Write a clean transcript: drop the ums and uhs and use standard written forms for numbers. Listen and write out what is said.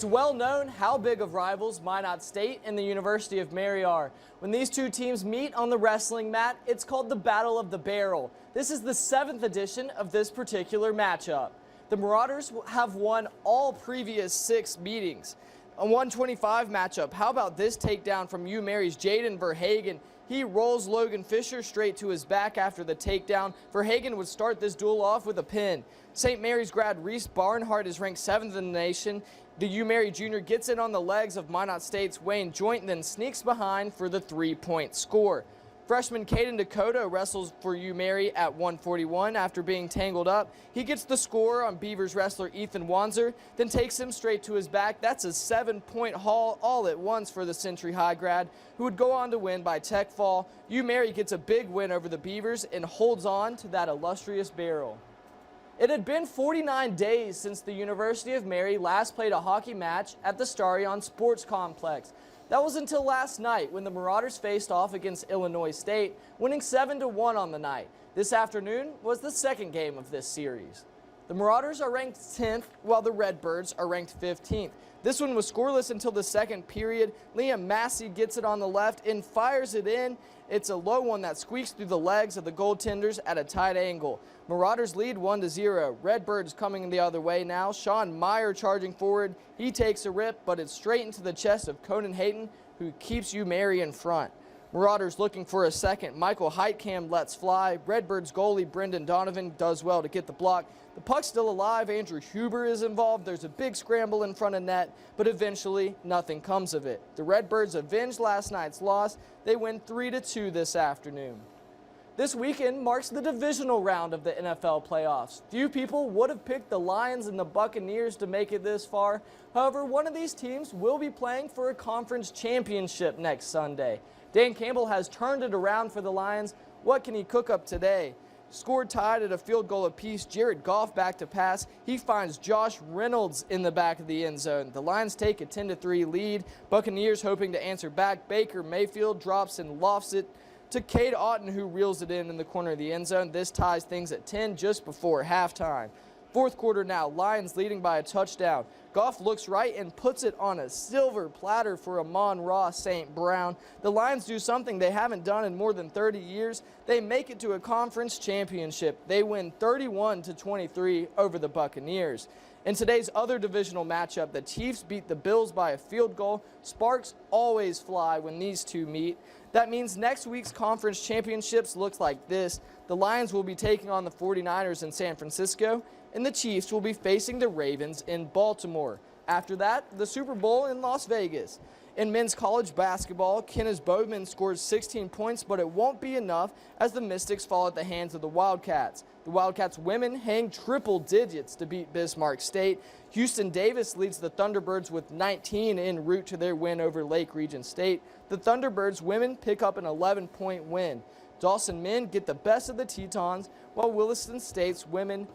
It's well known how big of rivals Minot State and the University of Mary are. When these two teams meet on the wrestling mat, it's called the Battle of the Barrel. This is the 7th edition of this particular matchup. The Marauders have won all previous 6 meetings. A 125 matchup. How about this takedown from UMary's Jaden Verhagen? He rolls Logan Fisher straight to his back after the takedown. Verhagen would start this duel off with a pin. St. Mary's grad Reese Barnhart is ranked 7th in the nation. The UMary junior gets in on the legs of Minot State's Wayne Joint and then sneaks behind for the 3-point score. Freshman Caden Dakota wrestles for UMary at 141 after being tangled up. He gets the score on Beavers wrestler Ethan Wanzer, then takes him straight to his back. That's a 7-point haul all at once for the Century High grad, who would go on to win by tech fall. UMary gets a big win over the Beavers and holds on to that illustrious barrel. It had been 49 days since the University of Mary last played a hockey match at the Starion Sports Complex. That was until last night when the Marauders faced off against Illinois State, winning 7-1 on the night. This afternoon was the second game of this series. The Marauders are ranked 10th, while the Redbirds are ranked 15th. This one was scoreless until the second period. Liam Massey gets it on the left and fires it in. It's a low one that squeaks through the legs of the goaltenders at a tight angle. Marauders lead 1-0. Redbirds coming the other way now. Sean Meyer charging forward. He takes a rip, but it's straight into the chest of Conan Hayton, who keeps UMary in front. Marauders looking for a second. Michael Heitkamp lets fly. Redbirds goalie Brendan Donovan does well to get the block. The puck's still alive. Andrew Huber is involved. There's a big scramble in front of net, but eventually nothing comes of it. The Redbirds avenged last night's loss. They win 3-2 this afternoon. This weekend marks the divisional round of the NFL playoffs. Few people would have picked the Lions and the Buccaneers to make it this far. However, one of these teams will be playing for a conference championship next Sunday. Dan Campbell has turned it around for the Lions. What can he cook up today? Scored tied at a field goal apiece. Jared Goff back to pass. He finds Josh Reynolds in the back of the end zone. The Lions take a 10-3 lead. Buccaneers hoping to answer back. Baker Mayfield drops and lofts it to Cade Otton, who reels it in the corner of the end zone. This ties things at 10 just before halftime. Fourth quarter now, Lions leading by a touchdown. Goff looks right and puts it on a silver platter for Amon-Ra St. Brown. The Lions do something they haven't done in more than 30 years. They make it to a conference championship. They win 31-23 over the Buccaneers. In today's other divisional matchup, the Chiefs beat the Bills by a field goal. Sparks always fly when these two meet. That means next week's conference championships looks like this. The Lions will be taking on the 49ers in San Francisco, and the Chiefs will be facing the Ravens in Baltimore. After that, the Super Bowl in Las Vegas. In men's college basketball, Kenneth Bowman scores 16 points, but it won't be enough as the Mystics fall at the hands of the Wildcats. The Wildcats women hang triple digits to beat Bismarck State. Houston Davis leads the Thunderbirds with 19 en route to their win over Lake Region State. The Thunderbirds women pick up an 11-point win. Dawson men get the best of the Tetons, while Williston State's women